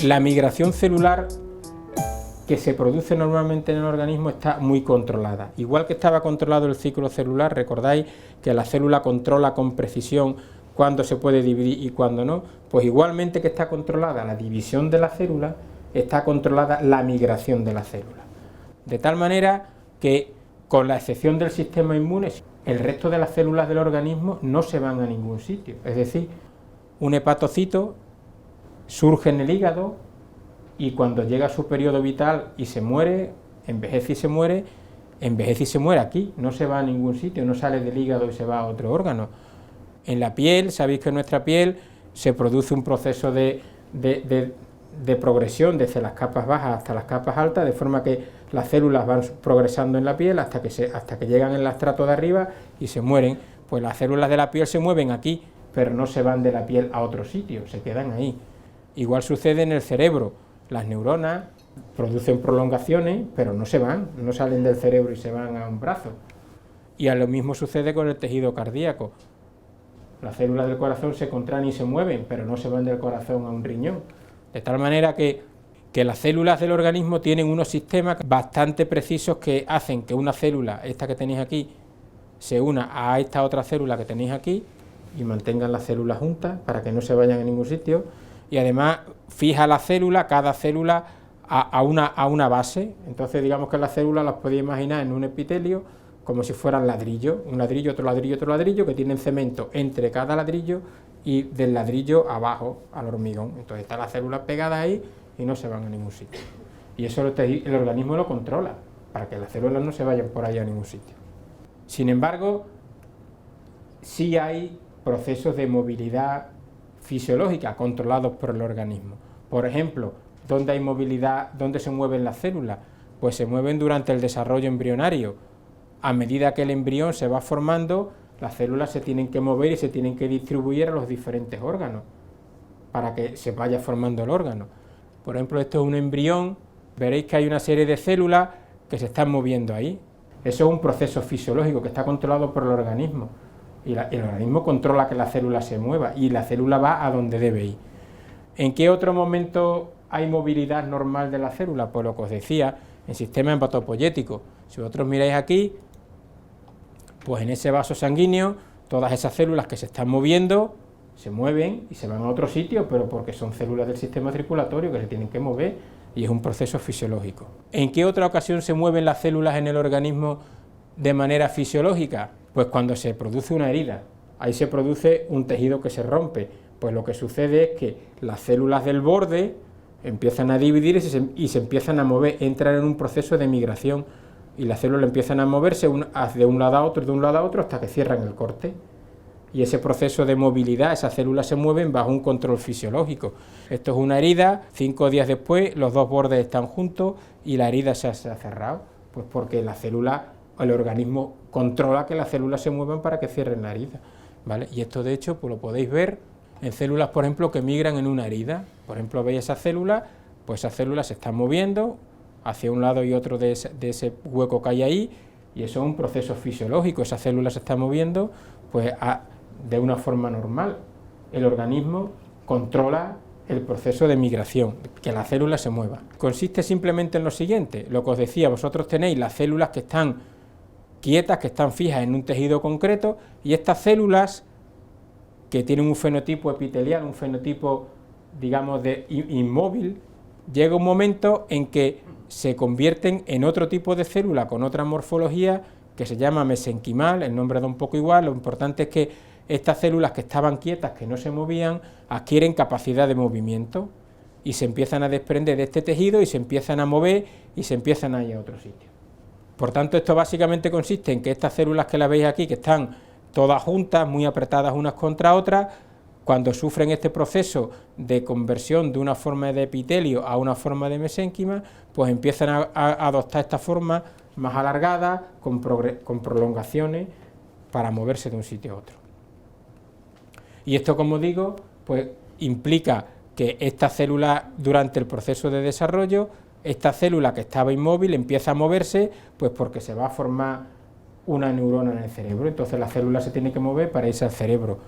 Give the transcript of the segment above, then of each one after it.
La migración celular que se produce normalmente en el organismo está muy controlada. Igual que estaba controlado el ciclo celular, recordáis que la célula controla con precisión cuándo se puede dividir y cuándo no, pues igualmente que está controlada la división de la célula, está controlada la migración de la célula. De tal manera que, con la excepción del sistema inmune, el resto de las células del organismo no se van a ningún sitio. Es decir, un hepatocito surge en el hígado y cuando llega a su periodo vital y se muere, envejece y se muere aquí, no se va a ningún sitio, no sale del hígado y se va a otro órgano. En la piel, sabéis que en nuestra piel se produce un proceso de progresión desde las capas bajas hasta las capas altas, de forma que las células van progresando en la piel hasta que llegan en el estrato de arriba y se mueren. Pues las células de la piel se mueven aquí, pero no se van de la piel a otro sitio, se quedan ahí. Igual sucede en el cerebro, las neuronas producen prolongaciones, pero no se van, no salen del cerebro y se van a un brazo. Y a lo mismo sucede con el tejido cardíaco. Las células del corazón se contraen y se mueven, pero no se van del corazón a un riñón. De tal manera que las células del organismo tienen unos sistemas bastante precisos que hacen que una célula, esta que tenéis aquí, se una a esta otra célula que tenéis aquí y mantengan las células juntas para que no se vayan a ningún sitio. Y además fija la célula, cada célula a una base. Entonces digamos que las células las podéis imaginar en un epitelio como si fueran ladrillos, un ladrillo, otro ladrillo, otro ladrillo, que tienen cemento entre cada ladrillo y del ladrillo abajo al hormigón. Entonces están las células pegadas ahí y no se van a ningún sitio. Y eso el organismo lo controla, para que las células no se vayan por ahí a ningún sitio. Sin embargo, sí hay procesos de movilidad fisiológica controlados por el organismo. Por ejemplo, ¿dónde hay movilidad? ¿Dónde se mueven las células? Pues se mueven durante el desarrollo embrionario. A medida que el embrión se va formando, las células se tienen que mover y se tienen que distribuir a los diferentes órganos para que se vaya formando el órgano. Por ejemplo, esto es un embrión, veréis que hay una serie de células que se están moviendo ahí. Eso es un proceso fisiológico que está controlado por el organismo. Y el organismo controla que la célula se mueva y la célula va a donde debe ir. ¿En qué otro momento hay movilidad normal de la célula? Pues lo que os decía, en sistema hematopoyético. Si vosotros miráis aquí, pues en ese vaso sanguíneo, todas esas células que se están moviendo, se mueven y se van a otro sitio, pero porque son células del sistema circulatorio que se tienen que mover y es un proceso fisiológico. ¿En qué otra ocasión se mueven las células en el organismo de manera fisiológica? Pues cuando se produce una herida, ahí se produce un tejido que se rompe, pues lo que sucede es que las células del borde empiezan a dividir y se empiezan a mover, entran en un proceso de migración y las células empiezan a moverse de un lado a otro, hasta que cierran el corte. Y ese proceso de movilidad, esas células se mueven bajo un control fisiológico. Esto es una herida, 5 días después los dos bordes están juntos y la herida se ha cerrado, pues porque la célula, el organismo controla que las células se muevan para que cierren la herida, ¿vale? Y esto de hecho pues lo podéis ver en células, por ejemplo, que migran en una herida. Por ejemplo, veis esas células, pues esas células se están moviendo hacia un lado y otro de ese hueco que hay ahí, y eso es un proceso fisiológico. Esas células se están moviendo pues de una forma normal. El organismo controla el proceso de migración, que la célula se mueva. Consiste simplemente en lo siguiente, lo que os decía, vosotros tenéis las células que están quietas, que están fijas en un tejido concreto, y estas células que tienen un fenotipo epitelial, un fenotipo, digamos, de inmóvil, llega un momento en que se convierten en otro tipo de célula con otra morfología que se llama mesenquimal. El nombre da un poco igual, lo importante es que estas células que estaban quietas, que no se movían, adquieren capacidad de movimiento y se empiezan a desprender de este tejido y se empiezan a mover y se empiezan a ir a otro sitio. Por tanto, esto básicamente consiste en que estas células que las veis aquí, que están todas juntas, muy apretadas unas contra otras, cuando sufren este proceso de conversión de una forma de epitelio a una forma de mesénquima, pues empiezan a adoptar esta forma más alargada, con prolongaciones, para moverse de un sitio a otro. Y esto, como digo, pues implica que esta célula, durante el proceso de desarrollo, esta célula que estaba inmóvil empieza a moverse, pues porque se va a formar una neurona en el cerebro. Entonces la célula se tiene que mover para irse al cerebro.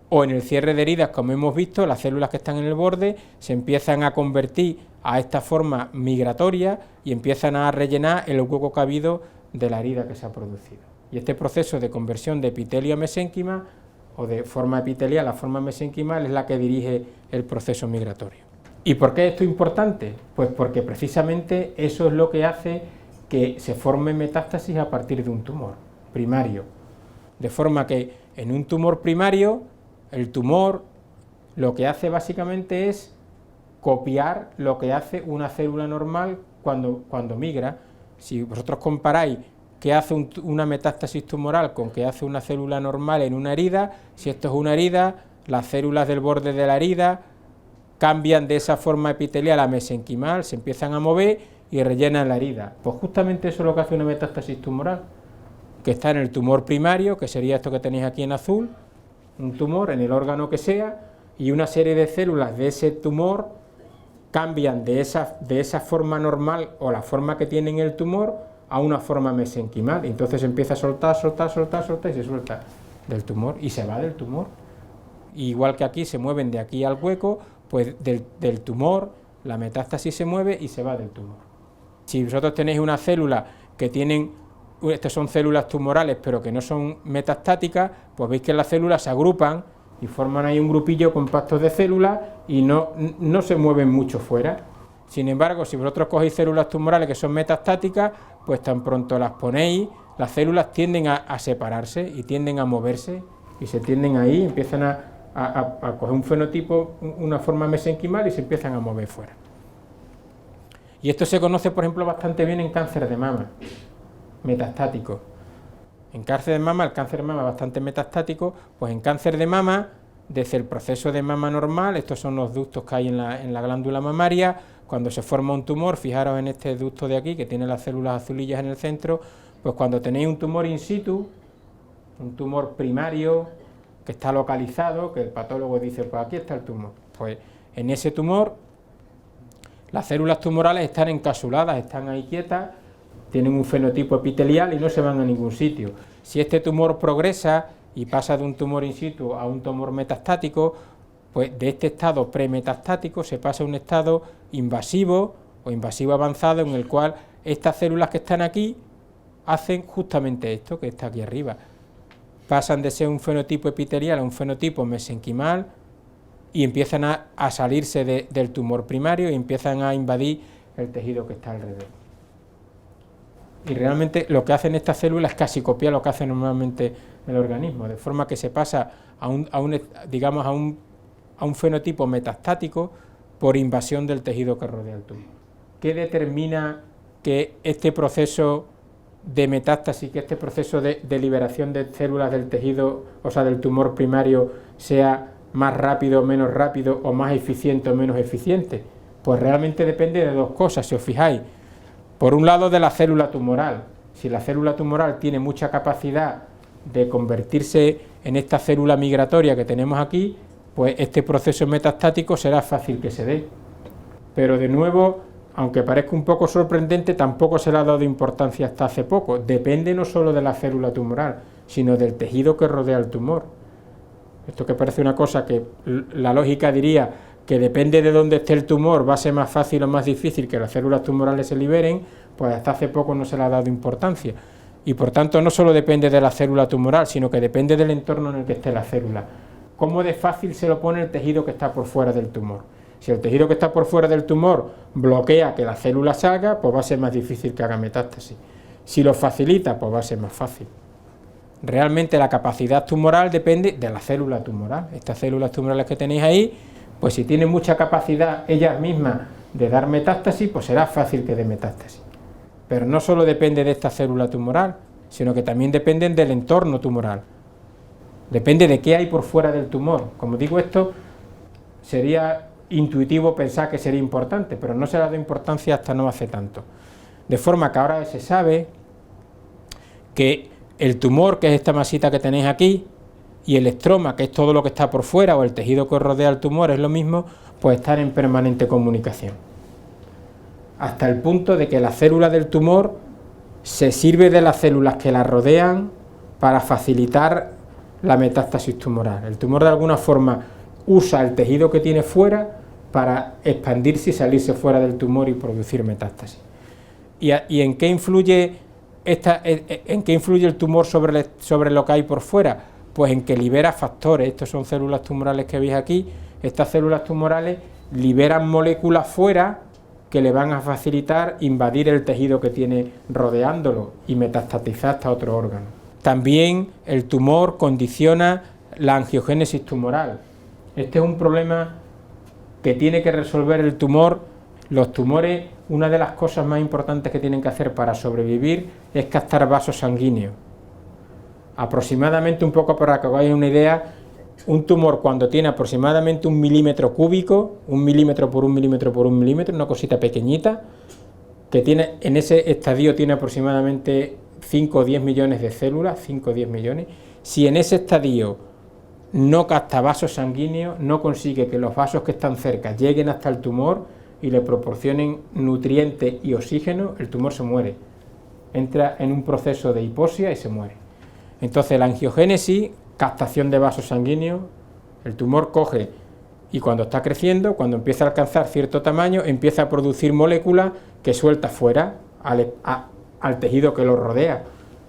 o en el cierre de heridas, como hemos visto, las células que están en el borde se empiezan a convertir a esta forma migratoria y empiezan a rellenar el hueco que ha habido de la herida que se ha producido. Y este proceso de conversión de epitelio a mesénquima o de forma epitelial a forma mesenquimal es la que dirige el proceso migratorio. ¿Y por qué esto es importante? Pues porque precisamente eso es lo que hace que se forme metástasis a partir de un tumor primario. De forma que en un tumor primario, el tumor lo que hace básicamente es copiar lo que hace una célula normal cuando migra. Si vosotros comparáis qué hace una metástasis tumoral con qué hace una célula normal en una herida, si esto es una herida, las células del borde de la herida cambian de esa forma epitelial a mesenquimal, se empiezan a mover y rellenan la herida. Pues justamente eso es lo que hace una metástasis tumoral, que está en el tumor primario, que sería esto que tenéis aquí en azul, un tumor en el órgano que sea, y una serie de células de ese tumor cambian de esa forma normal o la forma que tienen el tumor a una forma mesenquimal, y entonces empieza a soltar y se suelta del tumor y se va del tumor. Igual que aquí se mueven de aquí al hueco, pues del tumor la metástasis se mueve y se va del tumor. Si vosotros tenéis una célula que tienen, estas son células tumorales pero que no son metastáticas, pues veis que las células se agrupan y forman ahí un grupillo compacto de células y no se mueven mucho fuera. Sin embargo, si vosotros cogéis células tumorales que son metastáticas, pues tan pronto las ponéis, las células tienden a separarse y tienden a moverse y se tienden ahí, empiezan a coger un fenotipo, una forma mesenquimal y se empiezan a mover fuera. Y esto se conoce, por ejemplo, bastante bien en cáncer de mama, metastático. En cáncer de mama, el cáncer de mama es bastante metastático, pues en cáncer de mama, desde el proceso de mama normal, estos son los ductos que hay en la glándula mamaria, cuando se forma un tumor, fijaros en este ducto de aquí, que tiene las células azulillas en el centro, pues cuando tenéis un tumor in situ, un tumor primario, que está localizado, que el patólogo dice, pues aquí está el tumor, pues en ese tumor, las células tumorales están encapsuladas, están ahí quietas, tienen un fenotipo epitelial y no se van a ningún sitio. Si este tumor progresa y pasa de un tumor in situ a un tumor metastático, pues de este estado premetastático se pasa a un estado invasivo o invasivo avanzado en el cual estas células que están aquí hacen justamente esto que está aquí arriba. Pasan de ser un fenotipo epitelial a un fenotipo mesenquimal y empiezan a salirse del tumor primario y empiezan a invadir el tejido que está alrededor. Y realmente lo que hacen estas células es casi copiar lo que hace normalmente el organismo, de forma que se pasa a un fenotipo metastático por invasión del tejido que rodea el tumor. ¿Qué determina que este proceso de metástasis, que este proceso de liberación de células del tejido, o sea, del tumor primario, sea más rápido o menos rápido, o más eficiente o menos eficiente? Pues realmente depende de dos cosas, si os fijáis. Por un lado, de la célula tumoral. Si la célula tumoral tiene mucha capacidad de convertirse en esta célula migratoria que tenemos aquí, pues este proceso metastático será fácil que se dé. Pero de nuevo, aunque parezca un poco sorprendente, tampoco se le ha dado importancia hasta hace poco. Depende no solo de la célula tumoral, sino del tejido que rodea el tumor. Esto que parece una cosa que la lógica diría que depende de dónde esté el tumor, va a ser más fácil o más difícil que las células tumorales se liberen, pues hasta hace poco no se le ha dado importancia. Y por tanto no solo depende de la célula tumoral, sino que depende del entorno en el que esté la célula. ¿Cómo de fácil se lo pone el tejido que está por fuera del tumor? Si el tejido que está por fuera del tumor bloquea que la célula salga, pues va a ser más difícil que haga metástasis. Si lo facilita, pues va a ser más fácil. Realmente la capacidad tumoral depende de la célula tumoral. Estas células tumorales que tenéis ahí, pues si tienen mucha capacidad ellas mismas de dar metástasis, pues será fácil que dé metástasis. Pero no solo depende de esta célula tumoral, sino que también dependen del entorno tumoral. Depende de qué hay por fuera del tumor. Como digo, esto sería intuitivo pensar que sería importante, pero no se le ha dado importancia hasta no hace tanto. De forma que ahora se sabe que el tumor, que es esta masita que tenéis aquí, y el estroma, que es todo lo que está por fuera, o el tejido que rodea el tumor, es lo mismo, pues están en permanente comunicación. Hasta el punto de que la célula del tumor se sirve de las células que la rodean para facilitar la metástasis tumoral. El tumor de alguna forma usa el tejido que tiene fuera para expandirse y salirse fuera del tumor y producir metástasis. ¿Y en qué influye el tumor sobre lo que hay por fuera? Pues en que libera factores. Estos son células tumorales que veis aquí. Estas células tumorales liberan moléculas fuera que le van a facilitar invadir el tejido que tiene rodeándolo y metastatizar hasta otro órgano. También el tumor condiciona la angiogénesis tumoral. Este es un problema que tiene que resolver el tumor. Los tumores, una de las cosas más importantes que tienen que hacer para sobrevivir es captar vasos sanguíneos. Aproximadamente, un poco para que os hagáis una idea, un tumor cuando tiene aproximadamente 1 milímetro cúbico, 1 milímetro por 1 milímetro por 1 milímetro, una cosita pequeñita, que tiene, en ese estadio tiene aproximadamente 5 o 10 millones de células, 5 o 10 millones, si en ese estadio no capta vasos sanguíneos, no consigue que los vasos que están cerca lleguen hasta el tumor y le proporcionen nutrientes y oxígeno, el tumor se muere, entra en un proceso de hipoxia y se muere. Entonces la angiogénesis, captación de vasos sanguíneos, el tumor coge y cuando está creciendo, cuando empieza a alcanzar cierto tamaño, empieza a producir moléculas que suelta fuera al tejido que lo rodea,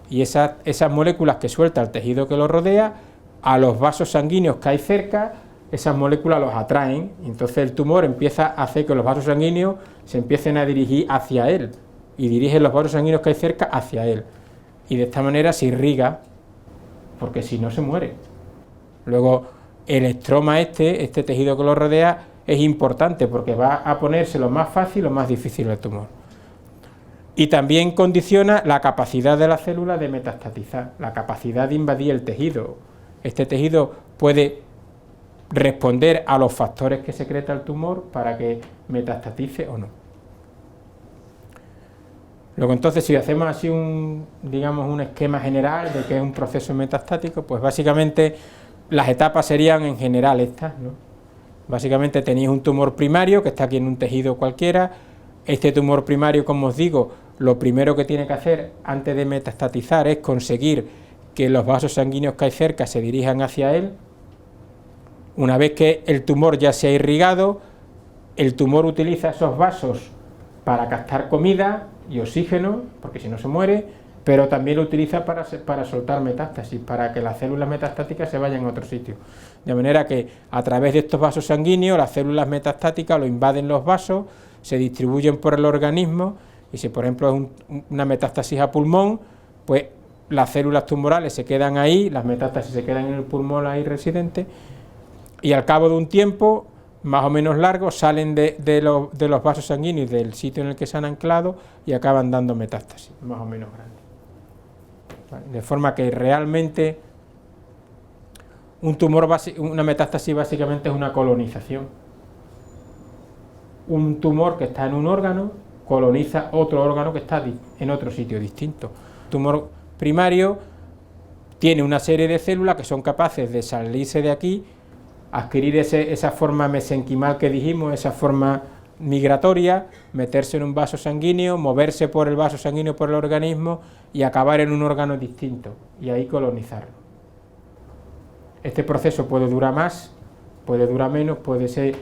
y esas moléculas que suelta al tejido que lo rodea, a los vasos sanguíneos que hay cerca, esas moléculas los atraen, y entonces el tumor empieza a hacer que los vasos sanguíneos se empiecen a dirigir hacia él, y dirigen los vasos sanguíneos que hay cerca hacia él, y de esta manera se irriga, porque si no se muere. Luego el estroma este tejido que lo rodea, es importante porque va a ponerse lo más fácil o más difícil el tumor. Y también condiciona la capacidad de la célula de metastatizar, la capacidad de invadir el tejido. Este tejido puede responder a los factores que secreta el tumor para que metastatice o no. Luego entonces, si hacemos así un esquema general de qué es un proceso metastático, pues básicamente las etapas serían en general estas, ¿no? Básicamente tenéis un tumor primario que está aquí en un tejido cualquiera. Este tumor primario, como os digo, lo primero que tiene que hacer antes de metastatizar es conseguir que los vasos sanguíneos que hay cerca se dirijan hacia él. Una vez que el tumor ya se ha irrigado, el tumor utiliza esos vasos para captar comida y oxígeno, porque si no se muere, pero también lo utiliza para soltar metástasis, para que las células metastáticas se vayan a otro sitio. De manera que a través de estos vasos sanguíneos, las células metastáticas lo invaden los vasos, se distribuyen por el organismo, y si por ejemplo es una metástasis a pulmón, pues las células tumorales se quedan ahí, las metástasis se quedan en el pulmón ahí residentes, y al cabo de un tiempo más o menos largo salen de los vasos sanguíneos del sitio en el que se han anclado y acaban dando metástasis más o menos grandes. ¿Vale? De forma que realmente un tumor, una metástasis básicamente es una colonización. Un tumor que está en un órgano coloniza otro órgano que está en otro sitio distinto. El tumor primario tiene una serie de células que son capaces de salirse de aquí, adquirir esa forma mesenquimal que dijimos, esa forma migratoria, meterse en un vaso sanguíneo, moverse por el vaso sanguíneo por el organismo y acabar en un órgano distinto y ahí colonizarlo. Este proceso puede durar más, puede durar menos, puede ser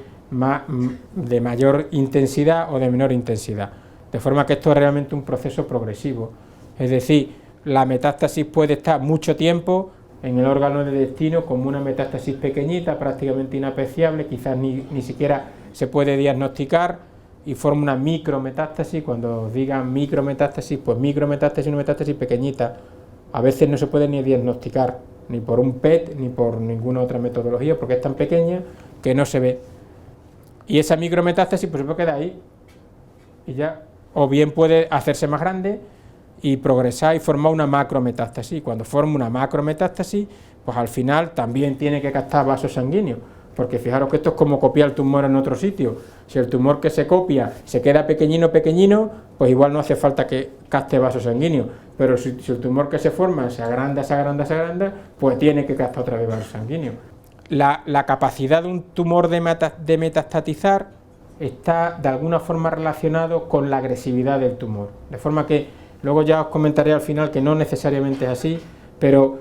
de mayor intensidad o de menor intensidad, de forma que esto es realmente un proceso progresivo, es decir, la metástasis puede estar mucho tiempo en el órgano de destino como una metástasis pequeñita, prácticamente inapreciable, quizás ni siquiera se puede diagnosticar y forma una micrometástasis. Cuando digan micrometástasis, pues micrometástasis es una metástasis pequeñita, a veces no se puede ni diagnosticar, ni por un PET, ni por ninguna otra metodología, porque es tan pequeña que no se ve. Y esa micrometástasis pues se queda ahí, y ya, o bien puede hacerse más grande, y progresar y formar una macrometástasis. Cuando forma una macrometástasis, pues al final también tiene que captar vasos sanguíneos, porque fijaros que esto es como copiar el tumor en otro sitio. Si el tumor que se copia se queda pequeñino, pues igual no hace falta que capte vasos sanguíneos, pero si el tumor que se forma se agranda, pues tiene que captar otra vez vasos sanguíneos. La capacidad de un tumor de metastatizar está de alguna forma relacionado con la agresividad del tumor, de forma que luego ya os comentaré al final que no necesariamente es así, pero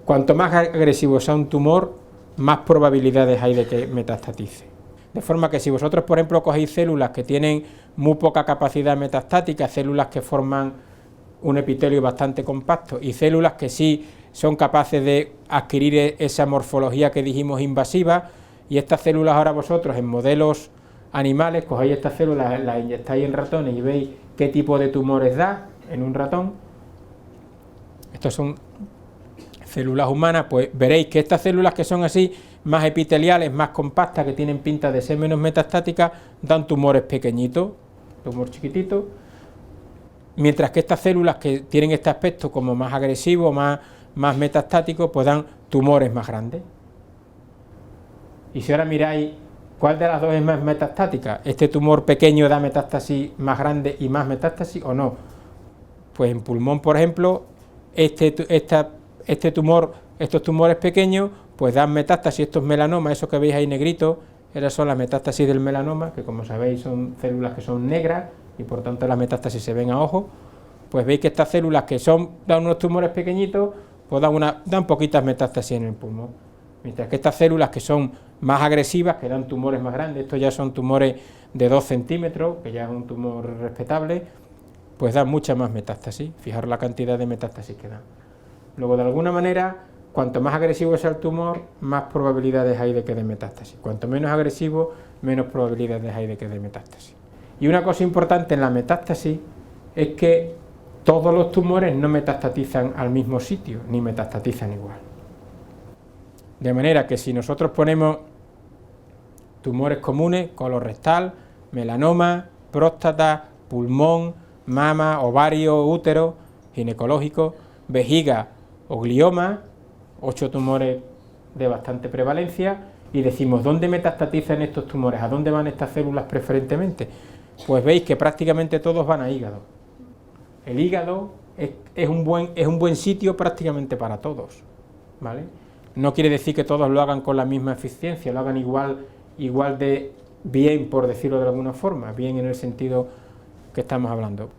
Cuanto más agresivo sea un tumor, más probabilidades hay de que metastatice. De forma que si vosotros, por ejemplo, cogéis células que tienen muy poca capacidad metastática, células que forman un epitelio bastante compacto y células que sí son capaces de adquirir esa morfología que dijimos invasiva, y estas células ahora vosotros en modelos animales, cogéis estas células, las inyectáis en ratones y veis qué tipo de tumores da en un ratón. Estos son células humanas, pues veréis que estas células que son así, más epiteliales, más compactas, que tienen pinta de ser menos metastáticas, dan tumores pequeñitos, tumor chiquitito, mientras que estas células que tienen este aspecto como más agresivo, más metastático, pues dan tumores más grandes. Y si ahora miráis cuál de las dos es más metastática, ¿este tumor pequeño da metástasis más grande y más metástasis o no? Pues en pulmón, por ejemplo, estos tumores pequeños, pues dan metástasis, estos melanomas, esos que veis ahí negritos, esas son las metástasis del melanoma, que como sabéis son células que son negras y por tanto las metástasis se ven a ojo. Pues veis que estas células que dan unos tumores pequeñitos, pues dan poquitas metástasis en el pulmón. Mientras que estas células que son más agresivas, que dan tumores más grandes, estos ya son tumores de 2 centímetros, que ya es un tumor respetable, pues dan mucha más metástasis. Fijaros la cantidad de metástasis que dan. Luego, de alguna manera, cuanto más agresivo sea el tumor, más probabilidades hay de que dé metástasis. Cuanto menos agresivo, menos probabilidades hay de que dé metástasis. Y una cosa importante en la metástasis es que todos los tumores no metastatizan al mismo sitio, ni metastatizan igual. De manera que si nosotros ponemos tumores comunes, colorectal, melanoma, próstata, pulmón, mama, ovario, útero, ginecológico, vejiga o glioma, 8 tumores de bastante prevalencia, y decimos, ¿dónde metastatizan estos tumores? ¿A dónde van estas células preferentemente? Pues veis que prácticamente todos van a hígado. El hígado es un buen sitio prácticamente para todos, ¿vale? No quiere decir que todos lo hagan con la misma eficiencia, lo hagan igual de bien, por decirlo de alguna forma, bien en el sentido que estamos hablando.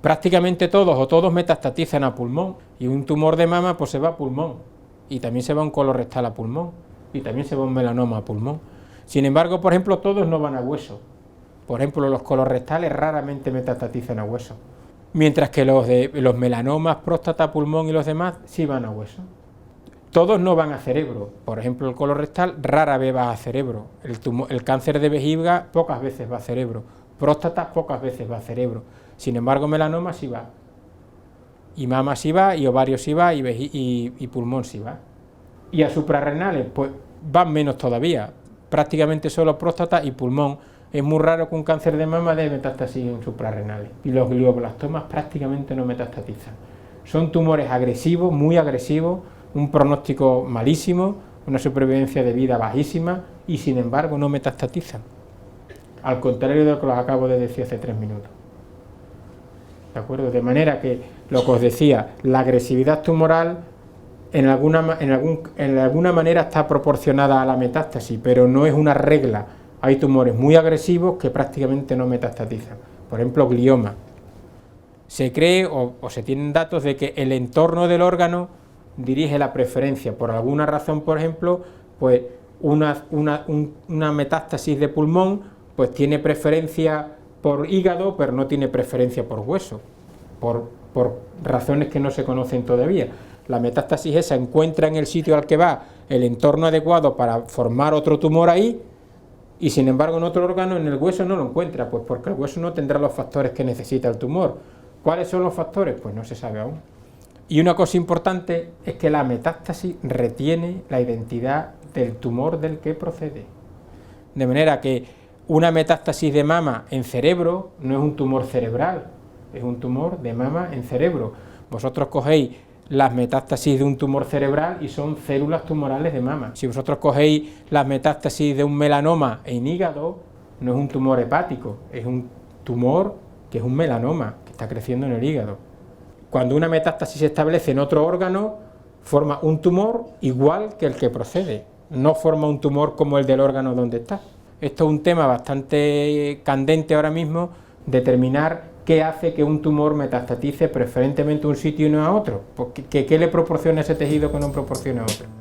Prácticamente todos metastatizan a pulmón, y un tumor de mama pues se va a pulmón, y también se va un colorectal a pulmón, y también se va un melanoma a pulmón. Sin embargo, por ejemplo, todos no van a hueso. Por ejemplo, los colorectales raramente metastatizan a hueso, mientras que los melanomas, próstata, pulmón y los demás sí van a hueso. Todos no van a cerebro. Por ejemplo, el colorectal rara vez va a cerebro. El cáncer de vejiga pocas veces va a cerebro. Próstata pocas veces va a cerebro. Sin embargo, melanoma sí va. Y mama sí va, y ovario sí va, y pulmón sí va. Y a suprarrenales, pues van menos todavía. Prácticamente solo próstata y pulmón. Es muy raro que un cáncer de mama dé metástasis en suprarrenales. Y los glioblastomas prácticamente no metastatizan. Son tumores agresivos, muy agresivos, un pronóstico malísimo, una supervivencia de vida bajísima, y sin embargo no metastatizan. Al contrario de lo que os acabo de decir hace 3 minutos. ¿De acuerdo? De manera que, lo que os decía, la agresividad tumoral en alguna manera está proporcionada a la metástasis, pero no es una regla. Hay tumores muy agresivos que prácticamente no metastatizan. Por ejemplo, glioma. Se cree o se tienen datos de que el entorno del órgano dirige la preferencia. Por alguna razón, por ejemplo, pues una metástasis de pulmón pues tiene preferencia por hígado, pero no tiene preferencia por hueso, por razones que no se conocen todavía. La metástasis esa encuentra en el sitio al que va el entorno adecuado para formar otro tumor ahí, y sin embargo en otro órgano, en el hueso, no lo encuentra, pues porque el hueso no tendrá los factores que necesita el tumor. ¿Cuáles son los factores? Pues no se sabe aún. Y una cosa importante es que la metástasis retiene la identidad del tumor del que procede. De manera que una metástasis de mama en cerebro no es un tumor cerebral, es un tumor de mama en cerebro. Vosotros cogéis las metástasis de un tumor cerebral y son células tumorales de mama. Si vosotros cogéis las metástasis de un melanoma en hígado, no es un tumor hepático, es un tumor que es un melanoma, que está creciendo en el hígado. Cuando una metástasis se establece en otro órgano, forma un tumor igual que el que procede, no forma un tumor como el del órgano donde está. Esto es un tema bastante candente ahora mismo, determinar ¿qué hace que un tumor metastatice preferentemente a un sitio y no a otro? ¿Qué le proporciona ese tejido que no proporciona a otro?